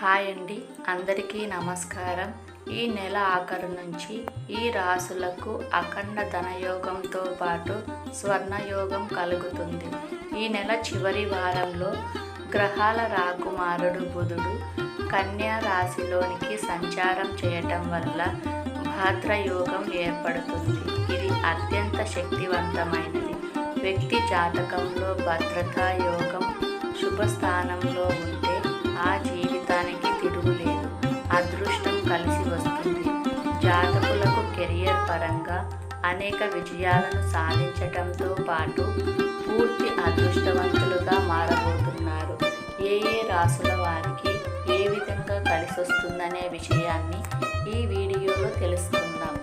Hi అండి, అందరికీ నమస్కారం. ఈ నెల ఆఖరు నుంచి ఈ రాశులకు అఖండ ధనయోగంతో పాటు స్వర్ణయోగం కలుగుతుంది. ఈ నెల చివరి వారంలో గ్రహాల రాకుమారుడు బుధుడు కన్యా రాశిలోనికి సంచారం చేయటం వల్ల భాద్రయోగం ఏర్పడుతుంది. ఇది అత్యంత శక్తివంతమైనది. వ్యక్తి జాతకంలో భద్రతా యోగం శుభస్థానంలో ఉంటే ఆ జీవితానికి తిరుగులేదు. అదృష్టం కలిసి వస్తుంది. జాతకులకు కెరియర్ పరంగా అనేక విజయాలను సాధించటంతో పాటు పూర్తి అదృష్టవంతులుగా మారబోతున్నారు. ఏ రాశుల వారికి ఏ విధంగా కలిసి వస్తుందనే విషయాన్ని ఈ వీడియోలో తెలుసుకుందాం.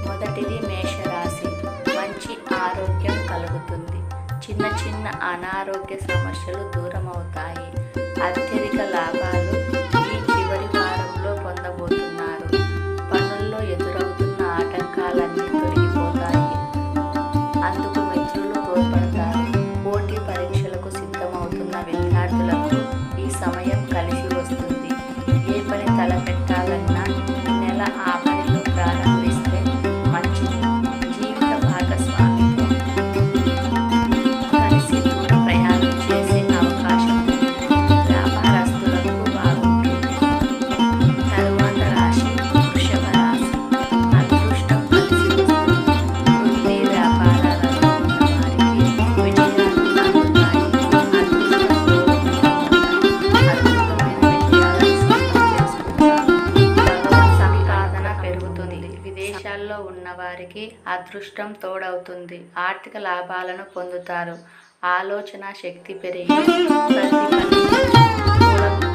మొదటిది మేషరాశి. మంచి ఆరోగ్యం కలుగుతుంది. చిన్న చిన్న అనారోగ్య సమస్యలు దూరం అవుతాయి. అత్యధిక లాభాలు ఈ చివరి వారంలో పొందబోతున్నారు. పనుల్లో ఎదురవుతున్న ఆటంకాలన్నీ తొలగిపోతాయి. అందుకు మిత్రులు తోడ్పడతారు. పోటీ పరీక్షలకు సిద్ధమవుతున్న విద్యార్థులకు ఈ సమయం కలిసి వస్తుంది. ఏ పని తలపెట్టాలన్నా నెల ఆఖరిలో ప్రారంభిస్తే మంచిది. జీవిత భాగస్వామితో కలిసి దూర ప్రయాణం చేసే అవకాశం ఉంది. వ్యాపారస్తులకు బాగుంటుంది. తరువాత రాశి వృషభ రాశి. అదృష్టం కలిసి వస్తుంది. వృత్తి వ్యాపారాలలో ఉన్న వారికి విజయాలు అందుతాయి. అద్భుతమైన విజయాలను సొంతం చేసుకుంటారు. భగవత్ సంపాదన పెరుగుతుంది. విదేశాల్లో ఉన్న వారికి అదృష్టం తోడవుతుంది. ఆర్థిక లాభాలను పొందుతారు. ఆలోచన శక్తి పెరిగి ప్రతి పని